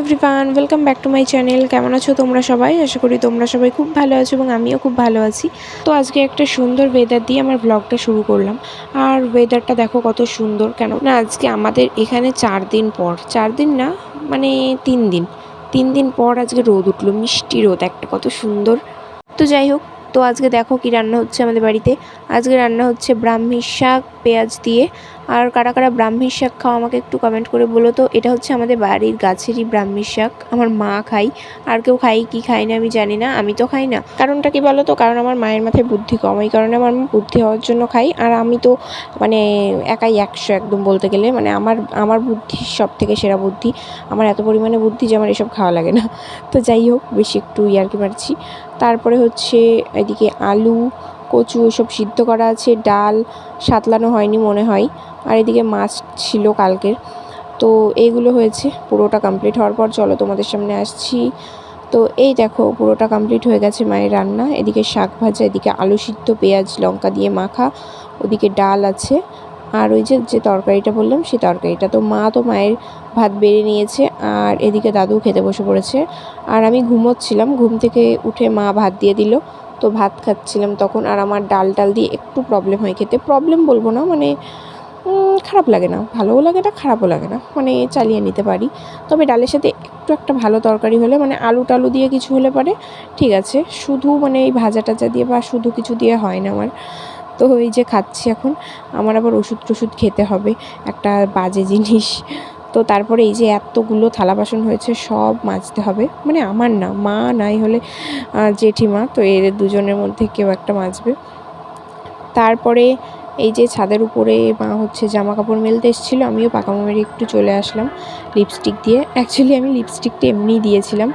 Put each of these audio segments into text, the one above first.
Everyone, welcome back to my channel. কেমন আছো তোমরা সবাই? আশা করি তোমরা সবাই খুব ভালো আছো এবং আমিও খুব ভালো আছি। তো আজকে একটা সুন্দর ওয়েদার দিয়ে আমার ব্লগটা শুরু করলাম। আর ওয়েদারটা দেখো কত সুন্দর, কেন না আজকে আমাদের এখানে 4 দিন পর, 4 দিন না মানে 3 দিন পর আজকে রোদ উঠলো, মিষ্টি রোদ একটা, কত সুন্দর। তো যাই হোক, তো আজকে দেখো কি রান্না হচ্ছে আমাদের বাড়িতে। আজকে রান্না হচ্ছে ব্রাহ্মী শাক পেঁয়াজ দিয়ে। আর কারা কারা ব্রাহ্মী শাক খাও আমাকে একটু কমেন্ট করে বলো তো। এটা হচ্ছে আমাদের বাড়ির গাছেরই ব্রাহ্মী শাক, আমার মা খাই, আর কেউ খাই কি খাই না আমি জানি না, আমি তো খাই না। কারণটা কি বলো তো, কারণ আমার মায়ের মাথায় বুদ্ধি কম, এই কারণে আমার মা বুদ্ধি হওয়ার জন্য খাই। আর আমি তো মানে একাই 100 একদম বলতে গেলে, মানে আমার বুদ্ধি সব থেকে সেরা বুদ্ধি। আমার এত পরিমাণে বুদ্ধি যে আমার এসব খাওয়া লাগে না। তো যাই হোক, বেশি একটু ইয়ার্কি মারছি। তারপরে হচ্ছে এদিকে আলু কচু এসব সিদ্ধ করা আছে, ডাল সাতলানো হয়নি মনে হয়, আর এদিকে মাছ ছিল কালকের। তো এইগুলো হয়েছে। পুরোটা কমপ্লিট হওয়ার পর চলো তোমাদের সামনে আসছি। তো এই দেখো পুরোটা কমপ্লিট হয়ে গেছে মায়ের রান্না। এদিকে শাক ভাজা, এদিকে আলু সিদ্ধ পেঁয়াজ লঙ্কা দিয়ে মাখা, ওদিকে ডাল আছে, আর ওই যে তরকারিটা বললাম সেই তরকারিটা। তো মায়ের ভাত বেড়ে নিয়েছে, আর এদিকে দাদু খেতে বসে পড়েছে। আর আমি ঘুমোচ্ছিলাম, ঘুম থেকে উঠে মা ভাত দিয়ে দিল, তো ভাত খাচ্ছিলাম তখন। আর আমার ডাল দিয়ে একটু প্রবলেম হয় খেতে, প্রবলেম বলবো না, মানে খারাপ লাগে না, ভালোও লাগে না খারাপও লাগে না, মানে চালিয়ে নিতে পারি। তবে ডালের সাথে একটু একটা ভালো তরকারি হলে, মানে আলু টালু দিয়ে কিছু হলে পারে ঠিক আছে, শুধু মানে এই ভাজা টাজা দিয়ে বা শুধু কিছু দিয়ে হয় না আমার। তো এই যে খাচ্ছি এখন। আমার আবার ওষুধ টষুধ খেতে হবে, একটা বাজে জিনিস। তো তারপরে এই যে এতগুলো থালা বাসন হয়েছে সব মাজতে হবে, মানে আমার না, মা নাই হলে জেঠিমা, তো এদের দুজনের মধ্যে কেউ একটা মাজবে। তারপরে এই যে ছাদের উপরে মা হচ্ছে জামা কাপড় মেলতে এসেছিলো, আমিও পাকা মেরে একটু চলে আসলাম লিপস্টিক দিয়ে। অ্যাকচুয়ালি আমি লিপস্টিকটা এমনিই দিয়েছিলাম।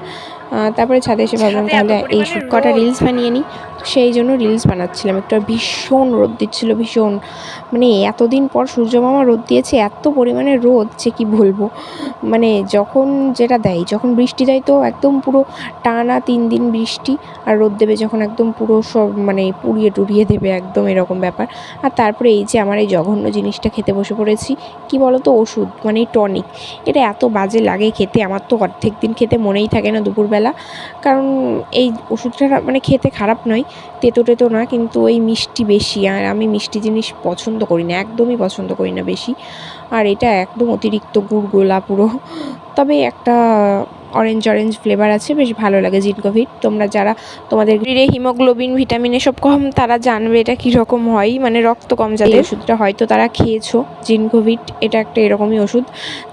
তারপরে ছাদে এসে ভাবলাম তাহলে এই কটা রিলস বানিয়ে নিই, সেই জন্য রিলস বানাচ্ছিলাম একটু। আর ভীষণ রোদ দিচ্ছিলো, ভীষণ, মানে এতদিন পর সূর্য মামা রোদ দিয়েছে, এত পরিমাণে রোদ যে কি বলবো। মানে যখন যেটা দেয়, যখন বৃষ্টি দেয় তো একদম পুরো টানা 3 দিন বৃষ্টি, আর রোদ দেবে যখন একদম পুরো সব মানে পুড়িয়ে টুড়িয়ে দেবে একদম, এরকম ব্যাপার। আর তারপরে এই যে আমার এই জঘন্য জিনিসটা খেতে বসে পড়েছি, কি বলো তো, ওষুধ মানে টনিক। এটা এত বাজে লাগে খেতে, আমার তো অর্ধেক দিন খেতে মনেই থাকে না দুপুরবেলা। কারণ এই ওষুধটা মানে খেতে খারাপ নয়, তেতো না, কিন্তু ওই মিষ্টি বেশি, আর আমি মিষ্টি জিনিস পছন্দ করি না, একদমই পছন্দ করি না বেশি। আর এটা একদম অতিরিক্ত গুড়গোলা পুরো। তবে একটা অরেঞ্জ ফ্লেভার আছে, বেশ ভালো লাগে, জিনকোভিট। তোমরা যারা তোমাদের শরীরে হিমোগ্লোবিন ভিটামিন এসব কম, তারা জানবে এটা কীরকম হয়, মানে রক্ত কম যাদের, ওষুধটা হয়তো তারা খেয়েছো, জিনকোভিট, এটা একটা এরকমই ওষুধ।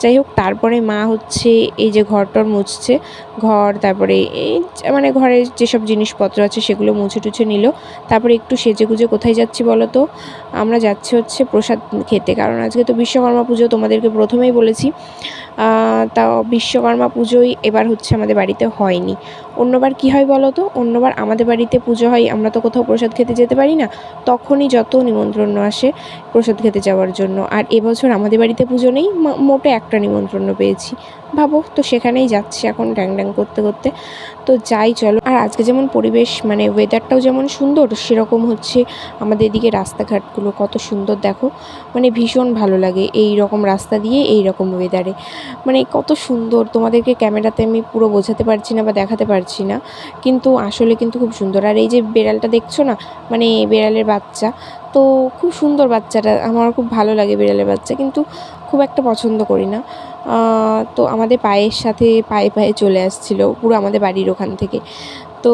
যাই হোক, তারপরে মা হচ্ছে এই যে ঘরটর মুছছে, ঘর, তারপরে এই মানে ঘরের যেসব জিনিসপত্র আছে সেগুলো মুছে টুছে নিল। তারপরে একটু সেজে গুজে কোথায় যাচ্ছি বলো তো? আমরা যাচ্ছি হচ্ছে প্রসাদ খেতে, কারণ আজকে তো বিশ্বকর্মা পুজো, তোমাদেরকে প্রথমেই বলেছি। তাও বিশ্বকর্মা পুজোই এবার হচ্ছে আমাদের বাড়িতে হয়নি। অন্যবার কি হয় বলো তো, অন্যবার আমাদের বাড়িতে পুজো হয়, আমরা তো কোথাও প্রসাদ খেতে যেতে পারি না, তখনই যত নিমন্ত্রণ আসে প্রসাদ খেতে যাওয়ার জন্য। আর এবছর আমাদের বাড়িতে পুজো নেই, মোটে একটা নিমন্ত্রণ পেয়েছি, ভাবো। তো সেখানেই যাচ্ছি এখন ড্যাং ড্যাং করতে করতে। তো যাই চলো। আর আজকে যেমন পরিবেশ মানে ওয়েদারটাও যেমন সুন্দর, সেরকম হচ্ছে আমাদের এদিকে রাস্তাঘাটগুলো কত সুন্দর দেখো, মানে ভীষণ ভালো লাগে এই রকম রাস্তা দিয়ে এই রকম ওয়েদারে, মানে কত সুন্দর। তোমাদেরকে ক্যামেরাতে আমি পুরো বোঝাতে পারছি না বা দেখাতে পারছি না, কিন্তু আসলে কিন্তু খুব সুন্দর। আর এই যে বেড়ালটা দেখছো না, মানে বেড়ালের বাচ্চা, তো খুব সুন্দর বাচ্চাটা, আমার খুব ভালো লাগে বেড়ালের বাচ্চা, কিন্তু খুব একটা পছন্দ করি না। তো আমাদের পায়ের সাথে পায়ে চলে আসছিলো পুরো আমাদের বাড়ির ওখান থেকে। তো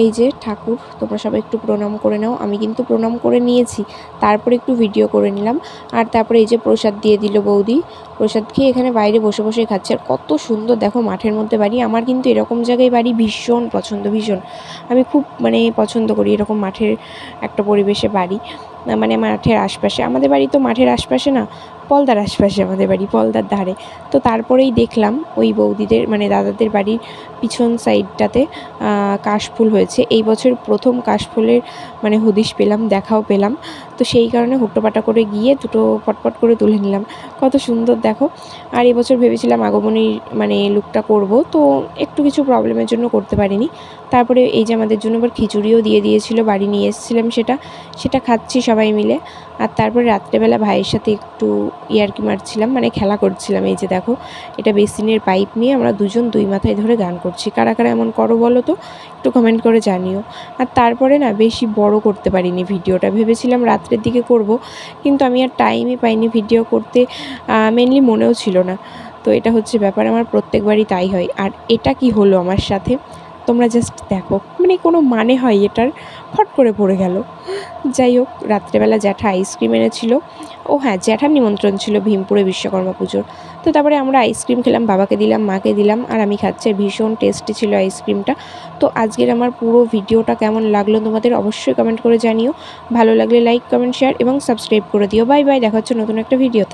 এই যে ঠাকুর, তোমরা সবাই একটু প্রণাম করে নাও, আমি কিন্তু প্রণাম করে নিয়েছি, তারপরে একটু ভিডিও করে নিলাম। আর তারপরে এই যে প্রসাদ দিয়ে দিল বৌদি, প্রসাদ খেয়ে এখানে বাইরে বসে বসে খাচ্ছে। আর কত সুন্দর দেখো, মাঠের মধ্যে বাড়ি, আমার কিন্তু এরকম জায়গায় বাড়ি ভীষণ পছন্দ, ভীষণ, আমি খুব মানে পছন্দ করি এরকম মাঠের একটা পরিবেশে বাড়ি, মানে মাঠের আশপাশে। আমাদের বাড়ি তো মাঠের আশপাশে না, পলদার আশপাশে আমাদের বাড়ি, পলদার ধারে। তো তারপরেই দেখলাম ওই বৌদিদের মানে দাদাদের বাড়ির পিছন সাইডটাতে কাশফুল হয়েছে, এই বছর প্রথম কাশফুলের মানে হদিশ পেলাম, দেখাও পেলাম। তো সেই কারণে হুট্টোপাটা করে গিয়ে দুটো পটপট করে তুলে নিলাম। কত সুন্দর দেখো। আর এবছর ভেবেছিলাম আগমনীর মানে লুকটা করব, তো একটু কিছু প্রবলেমের জন্য করতে পারিনি। তারপরে এই যে আমাদের জন্য আবার খিচুড়িও দিয়ে দিয়েছিল, বাড়ি নিয়ে এসেছিলাম সেটা খাচ্ছি সবাই মিলে। আর তারপরে রাত্রেবেলা ভাইয়ের সাথে একটু ইয়ার্কি মারছিলাম, মানে খেলা করছিলাম। এই যে দেখো, এটা বেসিনের পাইপ নিয়ে আমরা দুজন দুই মাথায় ধরে গান করছি। কারা কারা এমন করো বলো তো, একটু কমেন্ট করে জানিও। আর তারপরে না বেশি বড় করতে পারিনি ভিডিওটা, ভেবেছিলাম রাত্রের দিকে করব, কিন্তু আমি আর টাইমই পাইনি ভিডিও করতে, মেনলি মনেও ছিল না। তো এটা হচ্ছে ব্যাপার, আমার প্রত্যেকবারই তাই হয়। আর এটা কি হলো আমার সাথে, তোমরা জাস্ট দেখো, মানে কোনো মানে হয় এটার, ফট করে পড়ে গেল। যাই হোক, রাত্রেবেলা জ্যাঠা আইসক্রিম এনেছিল। ও হ্যাঁ, জ্যাঠার নিমন্ত্রণ ছিল ভীমপুরে বিশ্বকর্মা পুজোর। তো তারপরে আমরা আইসক্রিম খেলাম, বাবাকে দিলাম, মাকে দিলাম, আর আমি খাচ্ছি। ভীষণ টেস্টি ছিল আইসক্রিমটা। তো আজকের আমার পুরো ভিডিওটা কেমন লাগলো তোমাদের অবশ্যই কমেন্ট করে জানিও। ভালো লাগলে লাইক, কমেন্ট, শেয়ার এবং সাবস্ক্রাইব করে দিও। বাই বাই, দেখা হচ্ছে নতুন একটা ভিডিওতে।